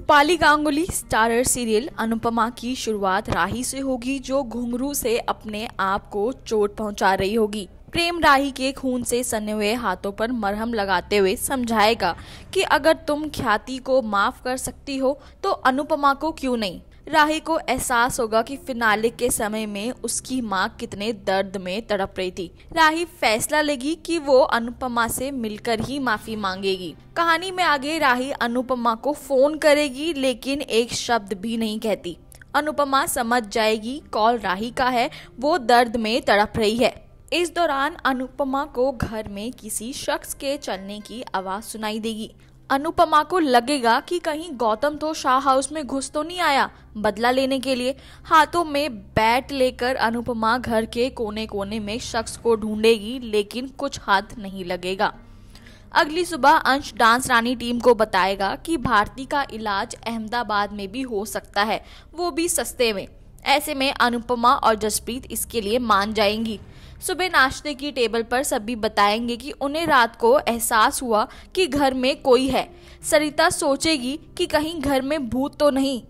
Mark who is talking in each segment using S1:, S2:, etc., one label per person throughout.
S1: Rupali Ganguly starrer serial Anupama की शुरुआत राही से होगी, जो घुंघरू से अपने आप को चोट पहुंचा रही होगी। प्रेम राही के खून से सने हुए हाथों पर मरहम लगाते हुए समझाएगा कि अगर तुम ख्याति को माफ कर सकती हो तो अनुपमा को क्यों नहीं। राही को एहसास होगा कि फिनाले के समय में उसकी मां कितने दर्द में तड़प रही थी। राही फैसला लेगी कि वो अनुपमा से मिलकर ही माफी मांगेगी। कहानी में आगे राही अनुपमा को फोन करेगी, लेकिन एक शब्द भी नहीं कहती। अनुपमा समझ जाएगी कॉल राही का है, वो दर्द में तड़प रही है। इस दौरान अनुपमा को घर में किसी शख्स के चलने की आवाज सुनाई देगी। अनुपमा को लगेगा कि कहीं गौतम तो शाह हाउस में घुस तो नहीं आया बदला लेने के लिए। हाथों में बैट लेकर अनुपमा घर के कोने कोने में शख्स को ढूंढेगी, लेकिन कुछ हाथ नहीं लगेगा। अगली सुबह अंश डांस रानी टीम को बताएगा कि भारती का इलाज अहमदाबाद में भी हो सकता है, वो भी सस्ते में। ऐसे में अनुपमा और जसप्रीत इसके लिए मान जाएंगी। सुबह नाश्ते की टेबल पर सभी बताएंगे कि उन्हें रात को एहसास हुआ कि घर में कोई है। सरिता सोचेगी कि कहीं घर में भूत तो नहीं।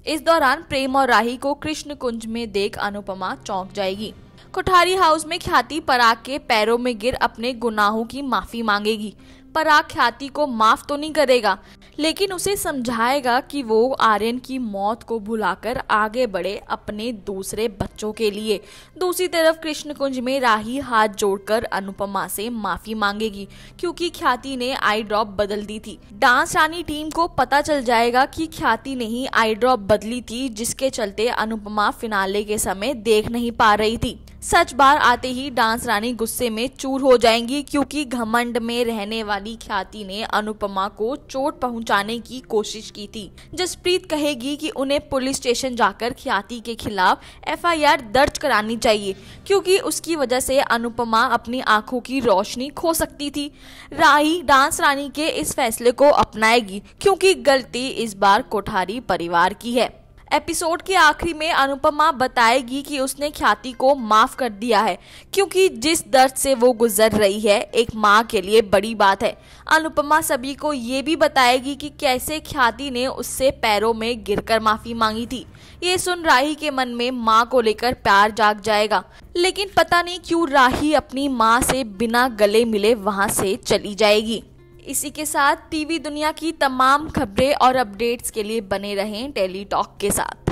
S1: इस दौरान प्रेम और राही को कृष्ण कुंज में देख अनुपमा चौंक जाएगी। कोठारी हाउस में ख्याति पराग के पैरों में गिर अपने गुनाहों की माफी मांगेगी। पराग ख्याति को माफ तो नहीं करेगा, लेकिन उसे समझाएगा कि वो आर्यन की मौत को भुलाकर आगे बढ़े अपने दूसरे बच्चों के लिए। दूसरी तरफ कृष्ण कुंज में राही हाथ जोड़कर अनुपमा से माफी मांगेगी, क्योंकि ख्याति ने आई ड्रॉप बदल दी थी। डांस रानी टीम को पता चल जाएगा कि ख्याति ने ही आई ड्रॉप बदली थी, जिसके चलते अनुपमा फिनाले के समय देख नहीं पा रही थी। सच बाहर आते ही डांस रानी गुस्से में चूर हो जाएंगी, क्योंकि घमंड में रहने वाली ख्याति ने अनुपमा को चोट पहुंचाने की कोशिश की थी। जसप्रीत कहेगी कि उन्हें पुलिस स्टेशन जाकर ख्याति के खिलाफ एफआईआर दर्ज करानी चाहिए, क्योंकि उसकी वजह से अनुपमा अपनी आंखों की रोशनी खो सकती थी। राही डांस रानी के इस फैसले को अपनाएगी, क्योंकि गलती इस बार कोठारी परिवार की है। एपिसोड के आखिरी में अनुपमा बताएगी कि उसने ख्याति को माफ कर दिया है, क्योंकि जिस दर्द से वो गुजर रही है एक माँ के लिए बड़ी बात है। अनुपमा सभी को ये भी बताएगी कि कैसे ख्याति ने उससे पैरों में गिरकर माफी मांगी थी। ये सुन राही के मन में माँ को लेकर प्यार जाग जाएगा, लेकिन पता नहीं क्यों राही अपनी माँ से बिना गले मिले वहाँ से चली जाएगी। इसी के साथ टीवी दुनिया की तमाम खबरें और अपडेट्स के लिए बने रहें टेली टॉक के साथ।